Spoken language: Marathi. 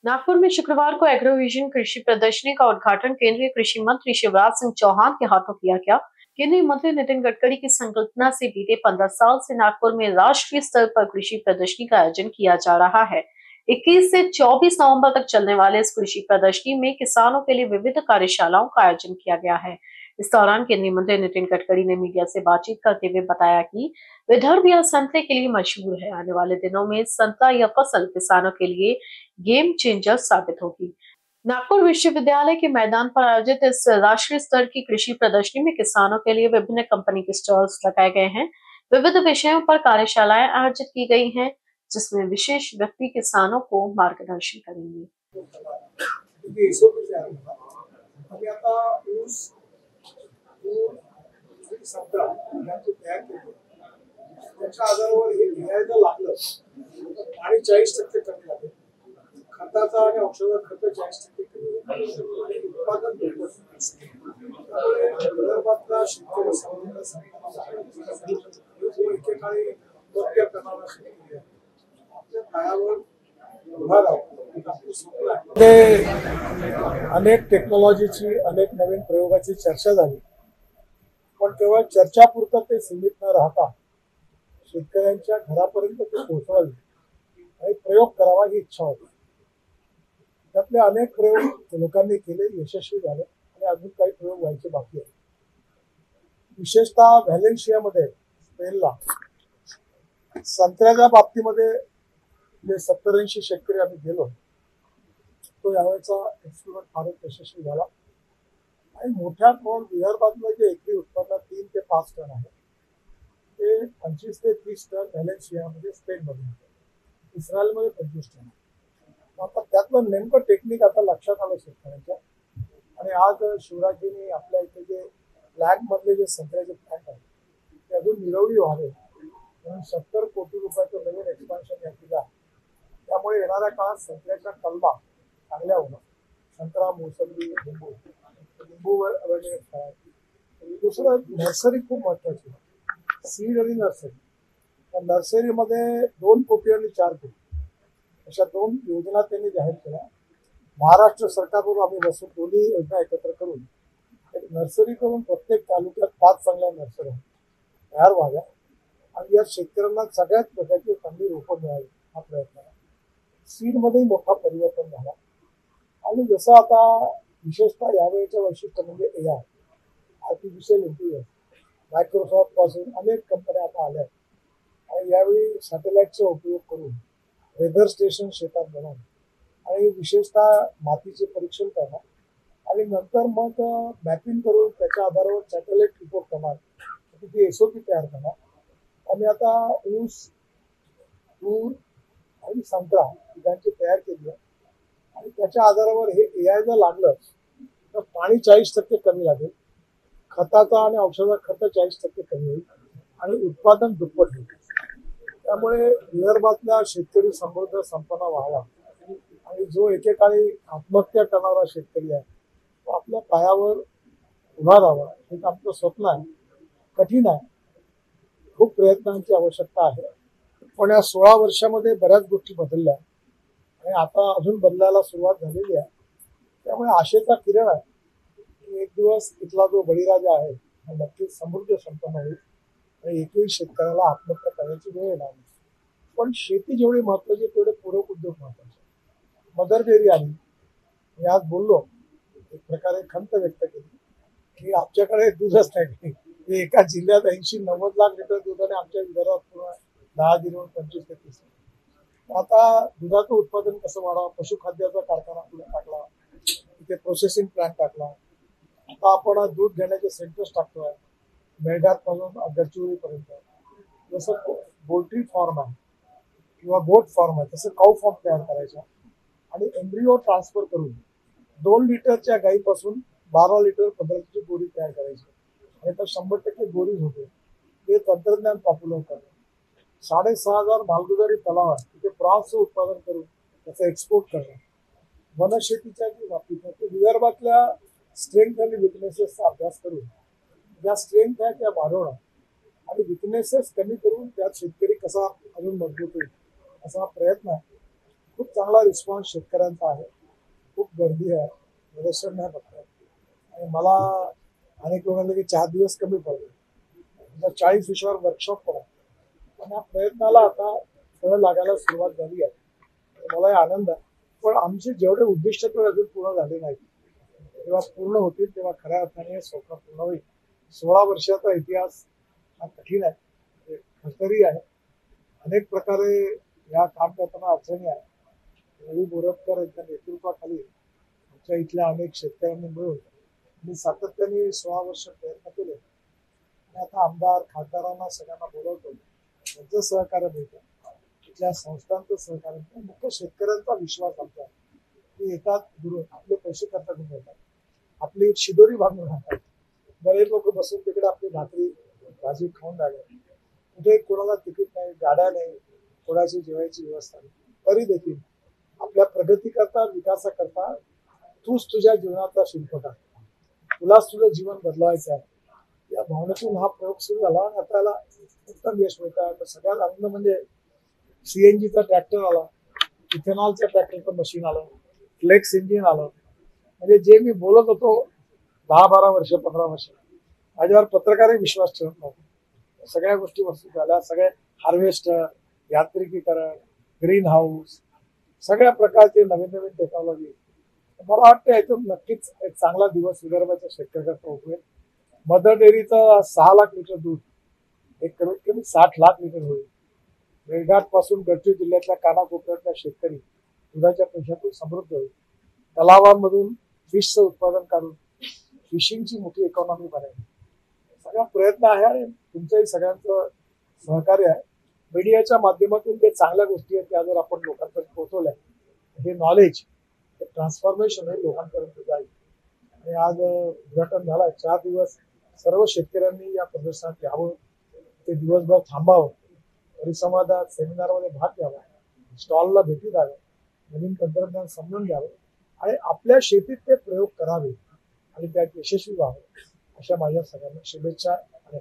नागपुर में शुक्रवार को एग्रोविजन कृषि प्रदर्शनी का उद्घाटन केंद्रीय कृषि मंत्री शिवराज सिंह चौहान के हाथों किया गया। केंद्रीय मंत्री नितिन गडकरी की संकल्पना से बीते 15 साल से नागपुर में राष्ट्रीय स्तर पर कृषि प्रदर्शनी का आयोजन किया जा रहा है। 21 से 24 नवंबर तक चलने वाले इस कृषि प्रदर्शनी में किसानों के लिए विविध कार्यशालाओं का आयोजन किया गया है। इस दौरान केंद्रीय मंत्री नितिन गडकरी ने मीडिया से बातचीत करते हुए बताया कि विदर्भ यह संतरे के लिए मशहूर है। आने वाले दिनों में संतरा यह फसल किसानों के लिए गेम चेंजर साबित होगी। नागपुर विश्वविद्यालय के मैदान पर आयोजित इस राष्ट्रीय स्तर की कृषि प्रदर्शनी में किसानों के लिए विभिन्न कंपनी के स्टॉल्स लगाए गए हैं। विविध विषयों पर कार्यशालाएं आयोजित की गई हैं, जिसमें विशेष व्यक्ति किसानों को मार्गदर्शन करेंगे। त्याच्या आधारावर हे लिहायला लागलं तर पाणी 40% कमी लागेल, खताचा आणि औषधाचा खर्च 40% कमी होईल आणि उत्पादन दुप्पट होईल. विदर्भातला शेतकरी जो एकेकाळी आत्महत्या करणारा शेतकरी आहे, आपल्या पायावर उभा राहावा अनेक टेक्नॉलॉजीची अनेक नवीन प्रयोगाची चर्चा झाली, पण केवळ चर्चापुरतं ते सीमित न राहता शेतकऱ्यांच्या घरापर्यंत ते पोहोचवावे आणि प्रयोग करावा ही इच्छा होती. त्यातले अनेक प्रयोग लोकांनी केले, यशस्वी झाले आणि अजून काही प्रयोग व्हायचे बाकी आहेत. विशेषतः व्हॅलेन्शियामध्ये स्पेनला संत्र्याच्या बाबतीमध्ये जे 70-80 शेतकरी आम्ही गेलो, तो यावेळेचा एक्सपेरिमेंट फारच यशस्वी झाला आणि मोठ्या प्रमाणात विदर्भातलं जे एकरी उत्पन्न 3 ते 5 टन आहे ते 25 ते 30 टन व्हॅलेन्शियामध्ये स्पेनमध्ये, इस्रायलमध्ये 25 टन. आता त्यातलं नेमकं टेक्निक आता लक्षात आलं शेतकऱ्यांच्या आणि आज शिवराजींनी आपल्या इथे जे फ्लॅगमधले जे संत्र्याचे प्लॅन्ट आहेत ते अजून निरवळी व्हावे म्हणून 70 कोटी रुपयाचं नवीन एक्सपान्शन या केलं. त्यामुळे येणाऱ्या काळात संत्र्याच्या कलमा चांगल्या होणार. संत्रा, मोसंबी, लिंबू वगैरे करायची. दुसरं नर्सरी खूप महत्वाची आहे, सीड आणि नर्सरी. तर नर्सरीमध्ये 2 कोटी आणि 4 कोटी अशा 2 योजना त्यांनी जाहीर केल्या. महाराष्ट्र सरकारवर आम्ही बसून दोन्ही योजना एकत्र करून एक नर्सरी करून प्रत्येक तालुक्यात 5 चांगल्या नर्सरी तयार व्हाव्या आणि या शेतकऱ्यांना सगळ्यात प्रकारची चांगली रोपं मिळावी हा प्रयत्न आहे. सीडमध्येही मोठा परिवर्तन झाला आणि जसं आता विशेषतः यावेळेचं वैशिष्ट्य म्हणजे AI, आर्टिफिशियल इंटेलिजन्स. मायक्रोसॉफ्ट पासून अनेक कंपन्या आता आल्या आणि यावेळी सॅटेलाइटचा उपयोग करून वेदर स्टेशन शेतात बनवून आणि विशेषतः मातीचे परीक्षण करणं आणि नंतर मग मॅपिंग करून त्याच्या आधारावर सॅटेलाइट रिपोर्ट करणार, त्याची SOP तयार करणार आणि आता ऊस, तूर आणि संत्रा पिकांची तयार केली आहे आणि त्याच्या आधारावर हे AI जर लागलं तर पाणी 40% कमी लागेल, खताचा आणि औषधाचा खर्च 40% कमी होईल आणि उत्पादन दुप्पट होईल. त्यामुळे विदर्भातला शेतकरी समृद्ध संपन्न व्हावा आणि जो एकेकाळी आत्महत्या करणारा शेतकरी आहे तो आपल्या पायावर उभा राहावा हे आमचं स्वप्न आहे. कठीण आहे, खूप प्रयत्नांची आवश्यकता आहे, पण या 16 वर्षामध्ये बऱ्याच गोष्टी बदलल्या आणि आता अजून बदलायला सुरुवात झालेली आहे. त्यामुळे आशेचा किरण आहे की एक दिवस इथला जो बळीराजा आहे हा नक्कीच समृद्ध संपन्न होईल आणि एकही शेतकऱ्याला आत्महत्या करण्याची वेळ येणार नाही. पण शेती जेवढी महत्वाची तेवढे पूरक उद्योग महत्वाचे. मदर डेअरी आली, मी आज बोललो, एक प्रकारे खंत व्यक्त केली की आमच्याकडे दूधच नाही. एका जिल्ह्यात 80-90 लाख लिटर दुधाने आमच्या विदर्भात पूर्ण 10 जिल्ह्यावर 25 ते 30. आता दुधाचं उत्पादन कसं वाढावं, पशुखाद्याचा कारखाना पुढे टाकला, तिथे प्रोसेसिंग प्लांट टाकला. आता आपण दूध घेण्याचे सेंटर्स टाकतोय मेळघाट पासून गडचिरोलीपर्यंत. जसं पोल्ट्री फार्म आहे किंवा गोट फार्म आहे तसं काऊ फार्म तयार करायचा आणि एम्ब्रिओ ट्रान्सफर करून 2 लिटरच्या गाईपासून 12 लिटर पदार्थाची गोरी तयार करायची आणि तर 100% गोरीच होते. ते तंत्रज्ञान पॉप्युलर करणं. 6,500 मालगुजारी तलाव आहे तिथे प्रॉन्सचं उत्पादन करून त्याचं एक्सपोर्ट करणं. वनशेतीच्या जी बाबतीत विदर्भातल्या स्ट्रेंथ आणि विकनेसेसचा अभ्यास करून ज्या स्ट्रेंथ आहे त्या वाढवणं आणि विकनेसेस कमी करून त्यात शेतकरी कसा अजून मजबूत होईल असा प्रयत्न आहे. खूप चांगला रिस्पॉन्स शेतकऱ्यांचा आहे. खूप गर्दी आहे, निदर्शन नाही फक्त. आणि मला अनेक लोकांना की 4 दिवस कमी पडले. 40 विषयावर वर्कशॉप करा आणि या प्रयत्नाला आता फळ लागायला सुरुवात झाली आहे. मलाही आनंद आहे. पण आमचे जेवढे उद्दिष्ट ते अजून पूर्ण झाले नाहीत. जेव्हा पूर्ण होतील तेव्हा खऱ्या अर्थाने हे स्वप्न पूर्ण होईल. 16 वर्षाचा इतिहास हा कठीण आहे, खतरी आहे. अनेक प्रकारे या काम करताना अडचणी आहे. रवी बोरटकर यांच्या नेतृत्वाखाली आमच्या इथल्या अनेक शेतकऱ्यांनी मिळून मी सातत्याने 16 वर्ष प्रयत्न केले आणि आता आमदार खासदारांना सगळ्यांना बोलवतो, त्यांचं सहकार्य मिळतं, तिथल्या संस्थांचं सहकार्य मिळतं, मुख्य शेतकऱ्यांचा विश्वास आमचा ते येतात दुरून आपले पैसे खर्च करून येतात, आपली शिदोरी बांधून राहतात. बरेच लोक बसून तिकडे आपली भाकरी भाजी खाऊन राहिले. कुठे कोणाला तिकीट नाही, गाड्या नाही, कोणाची जेवायची व्यवस्था नाही, तरी देखील आपल्या प्रगतीकरता विकासाकरता तूच तुझ्या जीवनाचा शिल्पकार आहे, तुलाच तुझं जीवन बदलवायचं आहे, या भावनेतून हा प्रयोग सुरू झाला आणि आता याला उत्तम यश मिळत आहे. सगळ्यात आनंद म्हणजे सीएनजीचा ट्रॅक्टर आला, इथेनॉलचं ट्रॅक्टरचं मशीन आलं, फ्लेक्स इंजिन आलं. म्हणजे जे मी बोलत होतो 10-12 वर्ष 15 वर्ष माझ्यावर पत्रकारही विश्वास ठेवत नव्हते. सगळ्या गोष्टी वस्तू झाल्या. सगळे हार्वेस्टर, यांत्रिकीकरण, ग्रीन हाऊस, सगळ्या प्रकारचे नवीन नवीन टेक्नॉलॉजी. मला वाटतं यातून नक्कीच एक चांगला दिवस विदर्भाच्या शेतकऱ्याकरता उठवेल. मदर डेअरीचं 6 लाख लिटर दूध एक कमीत कमी 60 लाख लिटर होईल. मेळघाट पासून गडचिरोली जिल्ह्यातल्या कानाकोपऱ्यातल्या शेतकरी दुधाच्या पैशातून समृद्ध होईल. तलावांमधून फिशचं उत्पादन काढून फिशिंगची मोठी इकॉनॉमी बनेल. सगळा प्रयत्न आहे आणि तुमचंही सगळ्यांचं सहकार्य आहे. मीडियाच्या माध्यमातून जे चांगल्या गोष्टी आहेत त्या जर आपण लोकांपर्यंत पोहोचवल्या, हे नॉलेज, हे ट्रान्सफॉर्मेशन हे लोकांपर्यंत जाईल. आणि आज उद्घाटन झालंय. 4 दिवस सर्व शेतकऱ्यांनी या प्रदर्शनात यावं, ते दिवसभर थांबावं, परिसंवादात सेमिनारमध्ये भाग घ्यावा, स्टॉलला भेटी द्याव्या, नवीन तंत्रज्ञान समजून घ्यावं आणि आपल्या शेतीत ते प्रयोग करावे आणि त्यात यशस्वी व्हावे, अशा माझ्या सगळ्यांना शुभेच्छा आणि